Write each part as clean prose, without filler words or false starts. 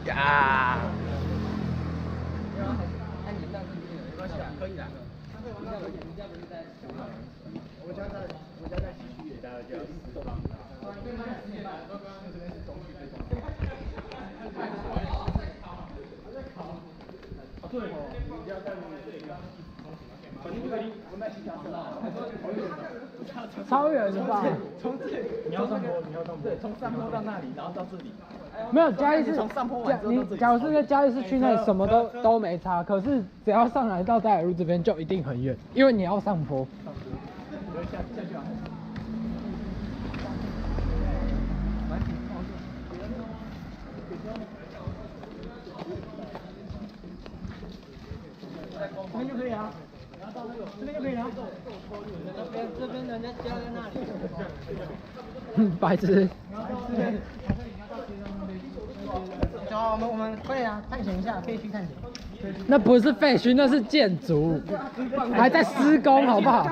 呀！可以的。我家在西区也待了就10方。对哦，你要在这里。超远的吧？从这里，你要上坡，对，从上坡到那里，然后到这里。没有嘉义是从上坡完之后到这里。假如是在嘉义市区内什么都没差，可是只要上来到大海路这边就一定很远，因为你要上坡。下去啊！这边就可以啊。这边就可以了。这边人家家在那里。白痴。走，我们快点啊，探险一下，可以去探险。那不是废墟，那是建筑，还在施工，好不好？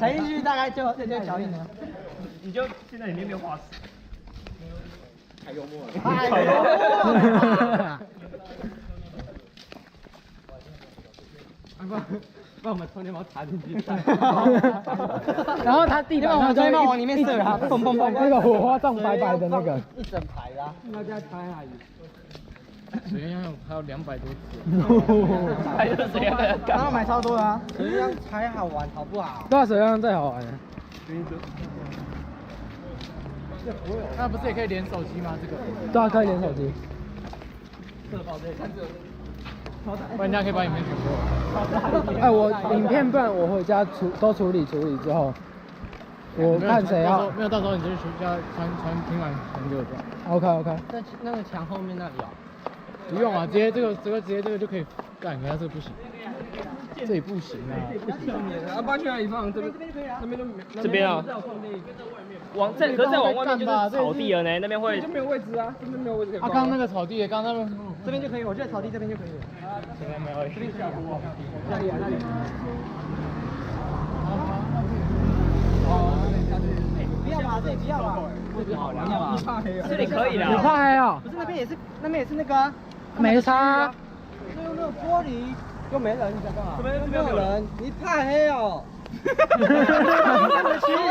踩进去大概就脚印了。你就现在里面没有滑石。太幽默了。太幽默了。把我们充电宝插进去，然后它地板上就往里面射，它砰砰砰，那个火花胀白白的那个，一整排的。那家开哪里？水鸯还有200多只，还有水鸯，刚刚买超多啊！水鸯才好玩，好不好？对啊，水鸯最好玩了。那不是也可以连手机吗？这个？对啊，可以连手机。不然人家可以把影片传过来。哎，我影片不然我回家处理之后，我看谁要。没有，到时候你就去学校传拼完传给我就好。OK。那个墙后面那里哦。不用啊，直接这个就可以干，可是这个不行。这里不行啊。啊，搬去哪里放？这边那边都没。这边啊。可是再往外面就是草地了呢，那边会。就没有位置啊，这边没有位置可以放。啊，刚刚那个草地，刚刚那个。这边就可以，我觉得草地这边就可以了。这边没有。这边可以啊。那里。不要吧，这里不要吧。这里好凉啊！你怕黑啊？这里可以啦。你怕黑哦？不是那边也是那个啊。没差。就用那个玻璃。又没人，你想干嘛？这边没有人，你怕黑哦？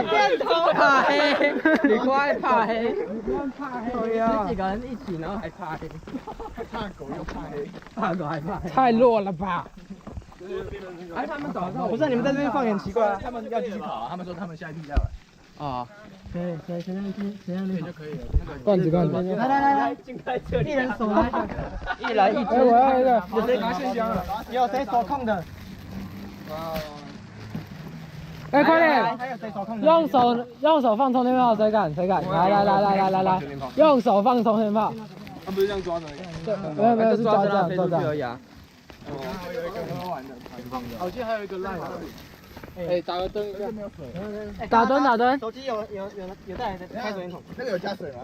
电头怕黑，你乖怕黑，你不用怕黑，对呀，十几个人一起，然后还怕黑，怕狗又怕黑，怕狗还怕黑，太弱了吧？哎，他们早上不是你们在这边放也很奇怪啊，他们要继续跑啊，他们说他们下一批要来。啊，谁让你就可以了。罐子，来，进来这里。一人手来，一人一只，哎，我要一个，有谁拿线香了？有谁手控的？哎，快点！还有谁手控的？用手放充电炮，谁敢？来，用手放充电炮。他不是这样抓的？没有，是抓这样而已啊。我刚好有一个很好玩的弹放的。我记得还有一个烂的。哎，打个灯一下。没有水。打灯。手机有带开水桶，那个有加水吗？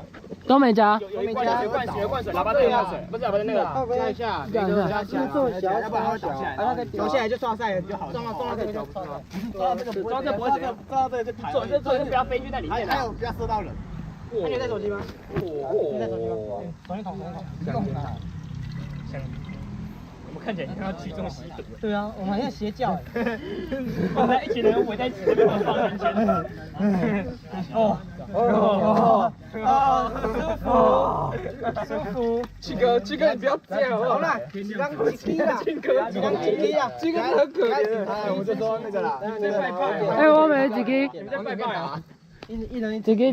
都没加。有一罐水，喇叭灯有加水，不是喇叭灯那个。加一下，加一下。这么小，要不然它倒下来。倒下来就刷赛了就好。撞到这个就抓这个不会怎样，抓到这个就抬。做就不要飞去那里面了。不要射到人。那你带手机吗？你带手机吗？手机筒。我们看起来像要聚众吸毒。对啊，我们好像邪教。我们一群人围在一起，这边放人间。舒服。七哥，你不要这样好了，几张几张几张啊？七哥是很可怜的。哎，我就说那个啦，哎，我没几个。你在拜拜啊？一人几个，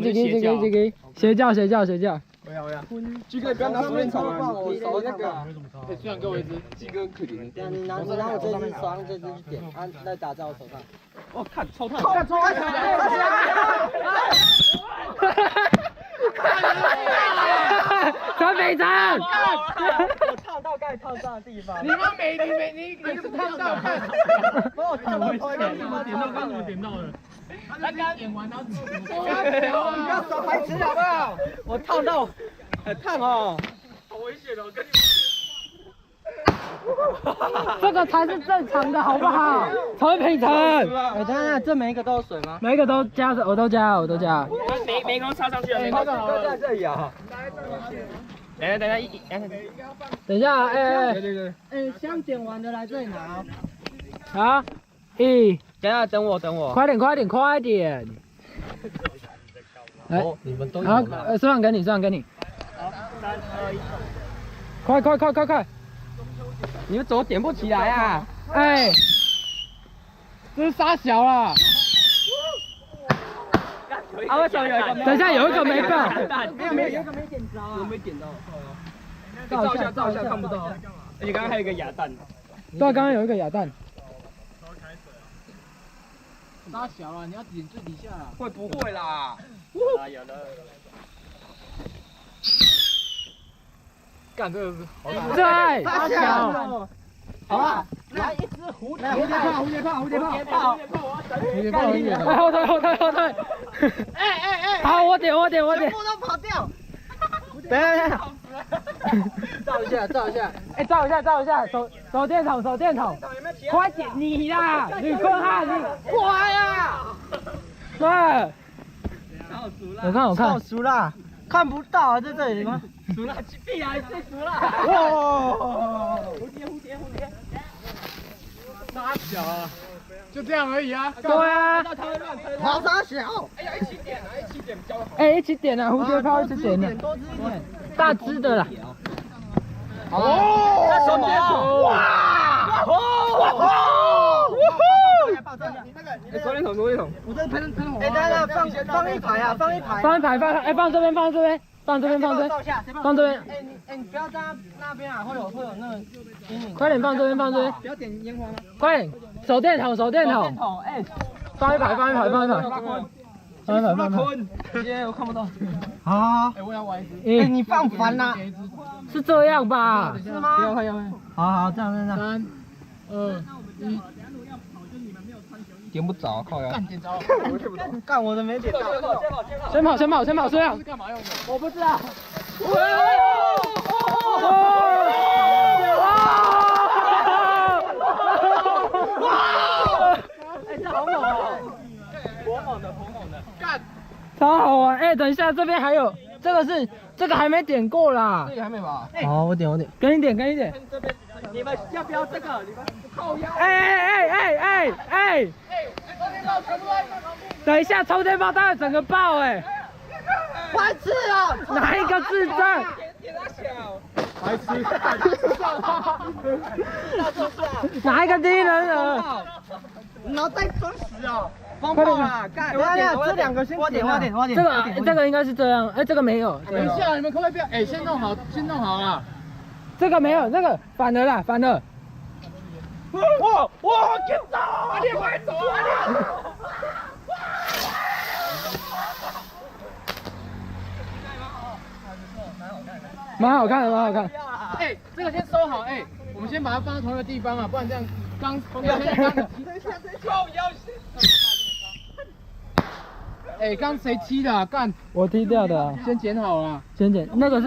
邪教。我要。鸡哥不要拿手电筒啊！我手那个。哎，居然给我一只。鸡哥可怜。你拿我这只刷，这只去点，再打在我手上。我看超烫。陈北辰，我烫到该烫到的地方。你是烫到看。帮我烫到头一个地方。点到了。他刚点完，然后不要耍白痴好不好？我烫到，很烫哦。好危险哦，跟你。这个才是正常的，好不好？陈北辰，哎，等等，这每一个都有水吗？每一个都加水，我都加。每个都插上去了，那个在这里啊。等一下，等一下，哎，对，香点完的来这里拿。好，等一下等我，快点，来，你们都好，收上给你，好，3、2、1。快！你们怎么点不起来啊？哎，这是杀小啦！啊，为什么有一个？等一下有一个没爆，没有，有一个没点着啊。我没点到。照一下看不到。而且刚刚还有一个哑弹。对，刚刚有一个哑弹。杀小了，你要点最底下啦。会不会啦？有了。干这个是好打。在大小。好啊，来一只蝴蝶炮，很远的。后退。好，我点。全部都跑掉。等一下，照一下，哎，照一下，手电筒，快点你啦，吕坤汉，你快呀！对，我看，熟啦，看不到啊，在这里吗？熟了，必然是熟了。哇！蝴蝶。杀小啊，就这样而已啊。对啊，好傻小。哎呀，一起点比较好。哎，一起点啊，蝴蝶炮一起点的，多吃一点。大只的啦。哦，手电筒。哇！手电筒。我这喷火。哎，等等，放一排啊，放一排。放这边，放这边。哎，你不要在那边啊，会有那个阴影。快点放这边。不要点烟花吗？快点，手电筒，哎，放一排。耶，我看不到。好。哎，我要玩一只。哎，你放反啦。是这样吧？是吗？要看。好，这样。 3、2、1，点不着，靠呀。干点着。干我的没点到。先跑，这样。是干嘛用的？我不知道。哎，这好猛哦！颇猛的。干。超好玩！哎，等一下，这边还有，这个还没点过啦。这个还没吧？好，我点。跟你点。这边，你们要不要这个？你们靠腰。哎！等一下，充电宝当然整个爆哎！白痴啊！哪一个智障？点他小。白痴。哪一个低能儿？脑袋装屎啊！风炮啦，干！这2个先点。这个应该是这样，哎，这个没有。等一下，你们可不可以不要？哎，先弄好啦。这个没有，那个反了。哇！快走！快走啊！蛮好看。哎，这个先收好，哎，我们先把它放在同一个地方啊，不然这样刚。哎，刚谁踢的啊？干！我踢掉的啊。先剪好了。先剪，那个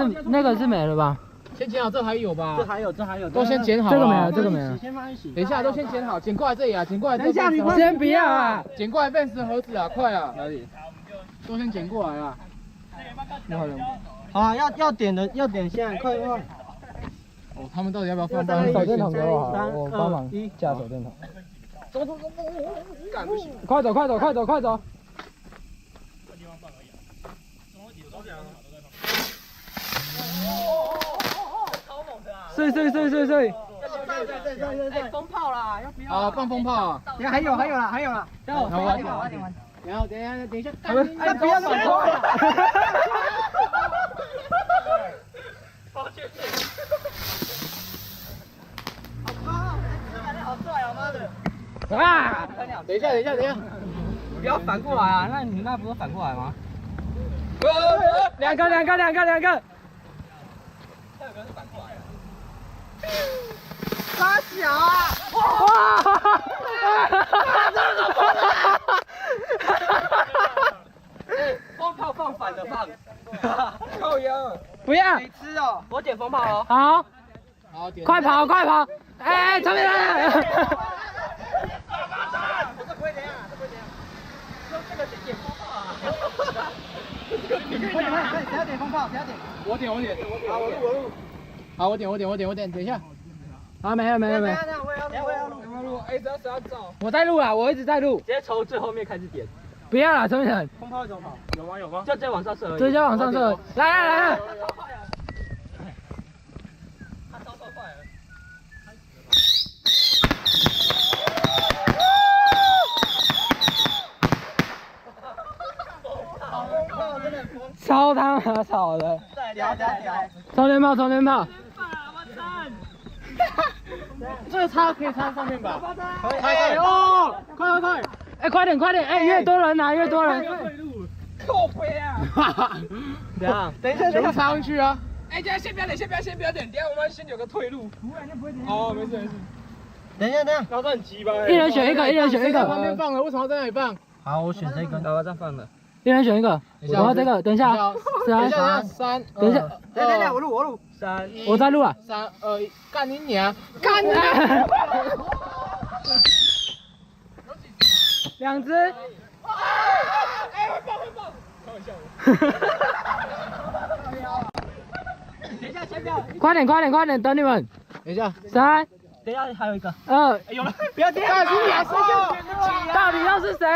是没了吧？先剪好，这还有吧？这还有。都先剪好。这个没了，这个没了。先放一起。等一下，都先剪好，剪过来这里啊，剪过来。等一下，你先不要啊！剪过来 Vans 盒子啊，快啊！哪里？都先剪过来啊。好啊，要点的要点，现在快！哦，他们到底要不要放？手电筒给我好了，我帮忙架手电筒。走！干不行。快走！碎！哎，风炮啦，要不要？好，放风炮啊！还有啦。然后等一下，哎，不要乱跑！好帅啊，妈的！啊！等一下，不要反过来啊！那你那不是反过来吗？两个。他有个是反过来的。傻小啊！风炮放反的放。靠腰。不要。你吃哦。我点风炮哦。好。好，点。快跑！哎，这边来！这不会怎样。这个是点风炮啊。谁要点风炮？谁要点？我点。好，我录。好，我点，等一下。好，没了。我要录，哎，只要谁要走？我在录啦，我一直在录。直接从最后面开始点。不要啦，陈晨，风炮怎么跑？有吗？就直接往上射而已。直接往上射。来。超他妈吵的！屌！充电炮！这个插可以插上面吧？可以哦，快！哎，快点！哎，越多人拿越多人。靠背啊！怎样？等一下，全部插上去啊！哎，等下先不要点，等下我们先有个退路。哦，没事。等一下，然后很急吧？一人选一个。旁边放了，为什么要在那里放？好，我选这个。然后这样放了。一人选一个。然后这个，等一下，三，等一下，我录。3，我在录啊。 3、2、1，干你娘！干你！2只。哎，会爆！开玩笑。等一下，先不要。快点，等你们。等一下3、等一下还有一个。 2，有了，不要点。干你娘！到底要是谁？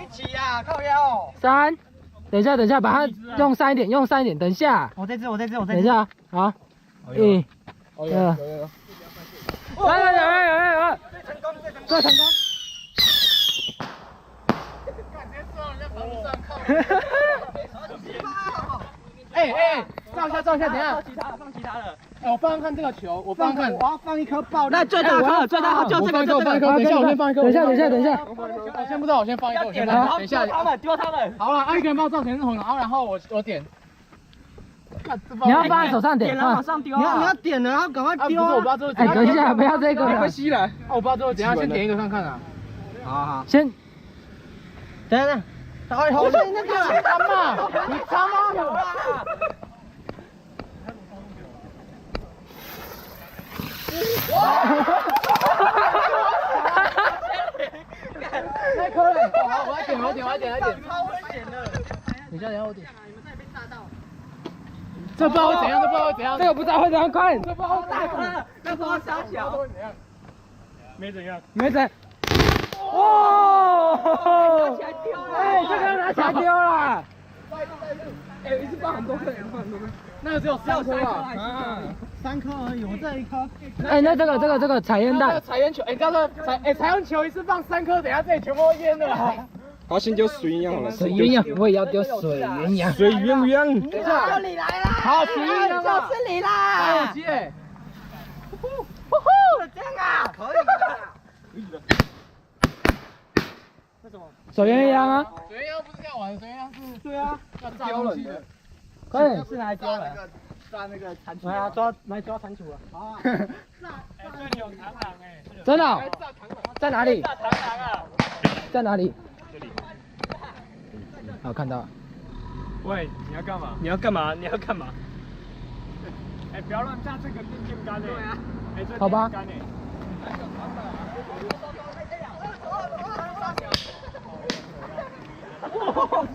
一起呀，靠腰。 3，等一下，把它用散一点，等一下。我这只。等一下，好，1、2，来，最成功。哎，照一下，等一下。放其他的。哎，我放看这个球，我要放一颗爆那最大颗，就这个，我放一颗。等一下，我先放一颗。等一下。我先不知道，我先放一颗。等一下。丢他们。好了，一个人帮我照前红，然后我点。你要放在手上点，往上丢。你要点了，然后赶快丢。不是，我不知道最后。哎，等一下，不要这个了。吸来。我不知道最后怎样，先点一个看看啊。好。先，等一下。哎，好像那个。你他妈有啊！太抠了。好，我要点。超危险的。等一下我点。这不知道会怎样，这个不知道会怎样，快！这不知道会怎样。那不知道杀小。没怎样。哇！起来丢了。哎，这个拿起来丢了。哎，一次放很多颗，那个只有3颗啊。 3颗而已，我这1颗。哎，那这个彩烟弹。彩烟球，哎，叫做彩烟球一次放3颗，等下这里全部都淹了。好，先丢水鸳鸯好了。水鸳鸯，我也要丢水鸳鸯。水鸳。等一下，你来啦！好，水鸳鸯就是你啦！还有鸡哎。这样啊，可以的。水鸳鸯啊！水鸳鸯不是这样玩，水鸳鸯是。对啊，要炸东西的。快点，是拿来丢人。炸那个蟾蜍。来啊，来抓蟾蜍啊！好啊。这里有螳螂哎。真的？在哪里？炸螳螂啊！在哪里？这里。好，看到了。喂，你要干嘛？你要干嘛？哎，不要乱炸这个电线杆哎。对啊。哎，这好吧。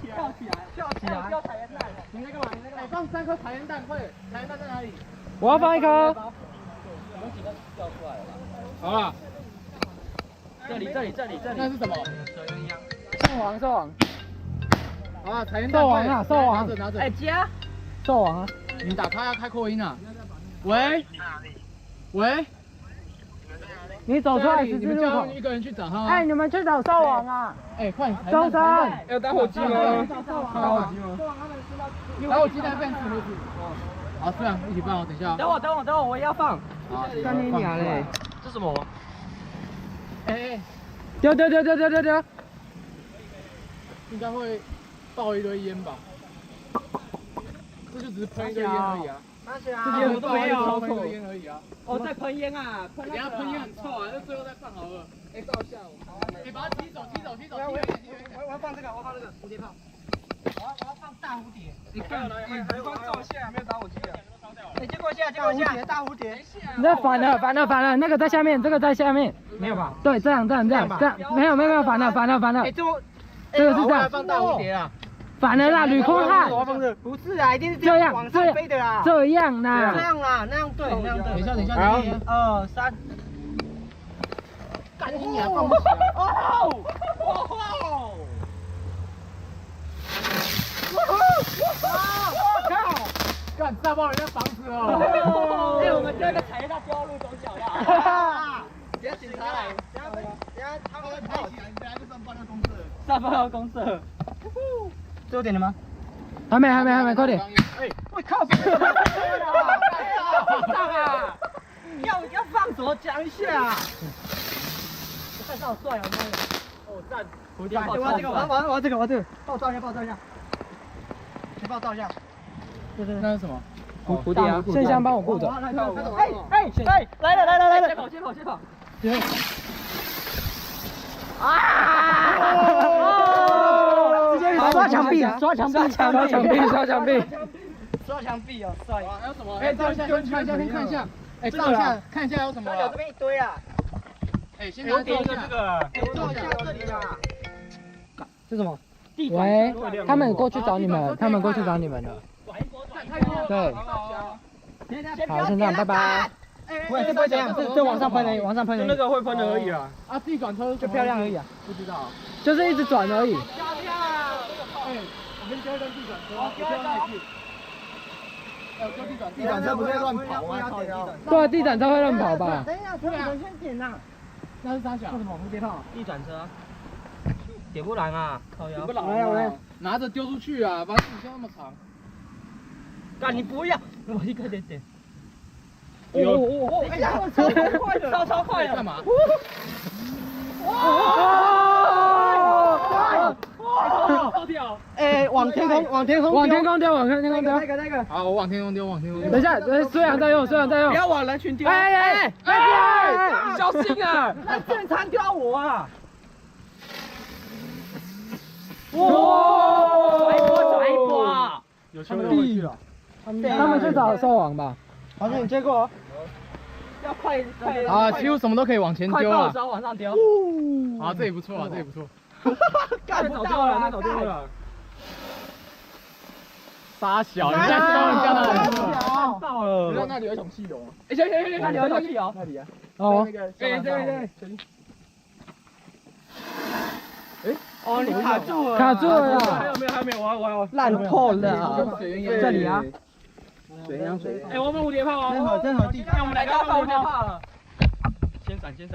跳起来！跳彩烟弹！你在干嘛？放3颗彩烟弹，快点！彩烟弹在哪里？我要放一颗。好了。这里。那是什么？兽王。好了，彩烟弹。兽王。拿着。哎，加。兽王啊！你打开要开扩音啊。喂。你走出来，你们叫一个人去找他。哎，你们去找兽王啊！哎，快！周生。要打火机吗？打火机在办4盒子。好，这样一起办哦，等一下。等我，我也要放。好，干你娘嘞！这什么？哎，丢！应该会爆一堆烟吧？这就只是喷一堆烟而已啊。这我都没有喷一堆烟而已啊。哦，在喷烟啊！等下喷烟很臭啊，那最后再放好了。哎，照一下我。哎，把它踢走。我要放这个，蝴蝶炮。我要放大蝴蝶。你看，还光照线，还没有打火机啊。接过下，大蝴蝶。那反了，那个在下面，这个在下面。没有吧？对，这样，没有，反了。这个是这样。放大蝴蝶啊！反了啦，吕空汉。不是啊，一定是这样，往上飞的啦。这样啦。这样啦，那样对，那样对。等一下， 1、2、3。干你娘，放不起来！干炸爆人家房子哦！哎，我们这个踩到掉入中小了。等下警察来，等下他们跑起来，你等下就上报到公社。上报到公社。最后点了吗？还没，快点。我靠！上啊！要放手讲一下。看上好帅啊！哦，赞！蝴我要这个，帮我照一下，你帮我照一下。对，那是什么？蝴蝶啊！圣香帮我顾着。来了！先跑！直接刷墙壁！刷墙壁哦，帅！还有什么？哎，照一下，看一下。哎，照一下，看一下有什么？有这边一堆啊！哎，先给我点一个这个。照一下这里啦。是什么？喂，他们过去找你们了。对。好，先这样，拜拜。不会，这不会怎样，这往上喷而已，就那个会喷的而已啊。啊，自己转车就漂亮而已啊。不知道。就是一直转而已。哎，我跟第二个地转车，我跳那去。地转车不会乱跑吗？对，地转车会乱跑吧？等一下，先点呐。那是啥小？什么蝴蝶炮？地转车。点不燃啊！靠腰。我来。拿着丢出去啊！把子线那么长。干你不要！我一个点。哎呀，超快的！干嘛？超屌！哎，往天空丢。那个。好，我往天空丢。等一下，虽然在用。不要往人群丢！哎！小心啊！那正常丢我啊！拽一波！有球回去了。他们去找兽王吧。好像你接过。要快！啊，几乎什么都可以往前丢啊。快往上丢！啊，这也不错。干早丢了。傻小，你在烧人家的。爆了！你看那里有一桶汽油。哎，行，那里有一桶汽油。那里啊。哦。对。哦，你卡住了。还没有，我烂透了。这里啊。水鸯水。哎，我们蝴蝶炮啊！真好地。我们来到蝴蝶炮了。先闪。闪。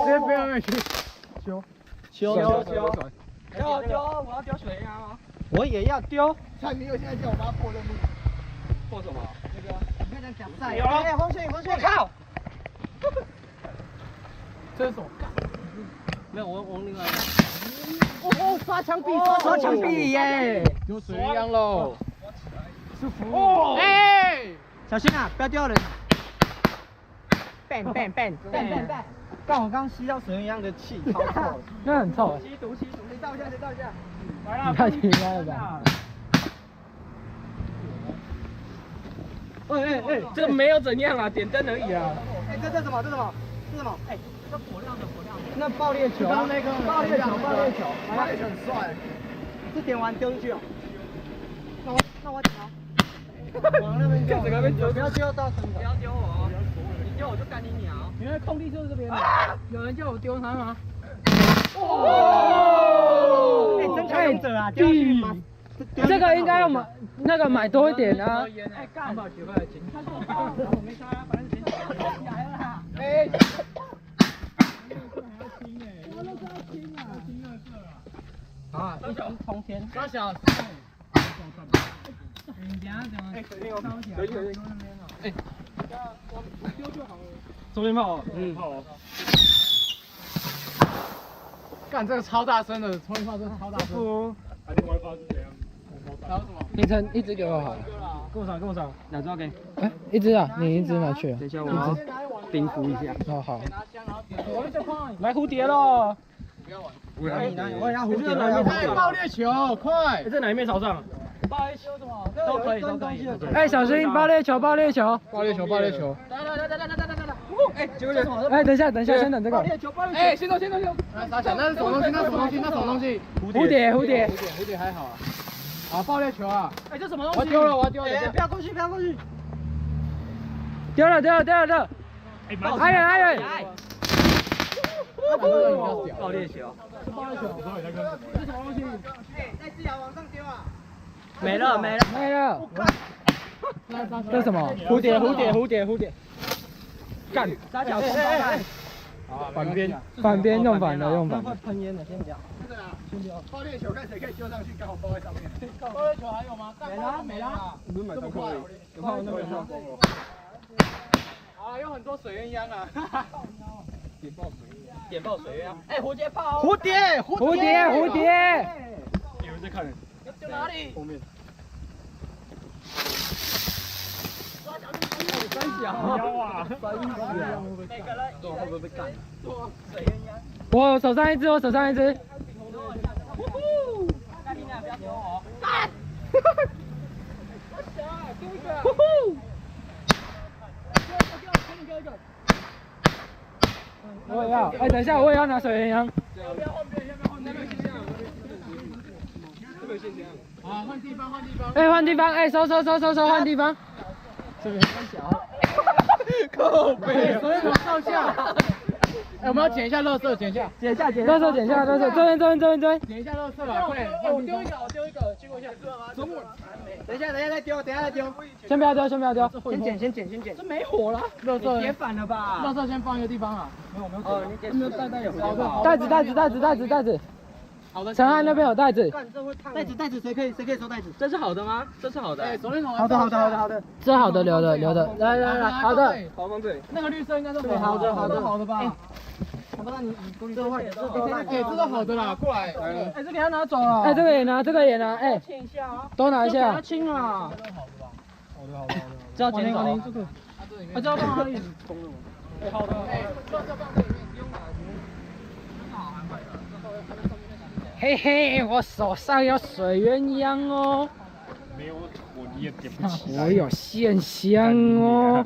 直接飞上面去。修。要丢，我要丢水鸯。我也要丢。蔡明佑现在叫我妈破任务。破什么？那个，你看这样讲赛。有哎，黄轩，靠！这是什么？没有，我另外。刷墙壁耶！丢水鸯喽。舒服。哦。哎！小心啊，不要丢人。bang！但我刚吸到水鸯的气，超臭。那很臭。吸毒！你倒一下。来了，太奇怪了吧？哎，这个没有怎样啊，点灯而已啊。哎，这什么？哎，这火亮的。那爆裂球。爆裂球很帅。是点完丢进去哦。那我丢。往那边丢。这个被丢，不要丢到身上。不要丢我，你丢我就干你鸟。原来空地就是这边的。有人叫我丢他吗？哎，真强勇者啊！丢下去吗？这个应该要买多一点啊。哎，干嘛学会了情？我没杀，反正钱来了。哎。啊！一冲冲天！傻小。哎，手电炮，干这个超大声的，冲天炮真的超大声。另外一发是怎样？还有什么？凌晨一只给我好了。跟我上，2只要给。哎，一只啊，你一只拿去。等一下我。冰敷一下。哦好。来蝴蝶喽！我要蝴蝶，爆裂球，快！这哪一面朝上？都可以，都可以。哎，小心爆裂球，爆裂球，爆裂球，爆裂球。哎，等一下，先等这个。哎，先走。傻小，那是什么东西？那什么东西？蝴蝶。蝴蝶还好啊。啊，爆裂球啊！哎，这什么东西？我丢了，不要过去。丢了。哎，艾远。爆裂球。这什么东西？那只要往上丢啊！没了。这什么？蝴蝶。干！扎脚反边用反了。会喷烟的，先不要。爆裂球看谁可以丢上去，刚好包在上面。爆裂球还有吗？没了。不是买高科有看到那个上风了。啊，有很多水鸳鸯啊。点爆水鸳鸯。哎，蝴蝶炮！蝴蝶。有人在看。丢哪里？后面。腰啊！每个人会不会被干？水鸳鸯。我手上一只。那你俩不要丢我。干！丢一个。丢一个。我也要。哎，等一下，我也要拿水鸳鸯。啊，换地方。哎，换地方。哎，收，换地方。这边太小。靠背，所以往上下。哎，我们要捡一下垃圾，捡一下。垃圾捡下，这边。捡一下垃圾吧，快点。我丢一个，经过一下。中午。等一下再丢。先不要丢。先捡。这没火了。垃圾叠反了吧？垃圾先放一个地方啊。哦，你捡。没有袋有袋子。好的。陈汉那边有袋子。袋子谁可以收袋子？这是好的吗？这是好的。哎，手电筒。好的。这好的留的。来，好的。好方队。那个绿色应该都好的好的吧？我不知道你这坏的，哎，这都好的啦，过来。哎，这给他拿走了。哎，这个也拿，哎，清一下啊。都拿一下。他清了。好的。这要捡走。这个。这要放哪里？好的。嘿嘿，我手上有水鸳鸯哦。没有火你也点不起。我有线香哦。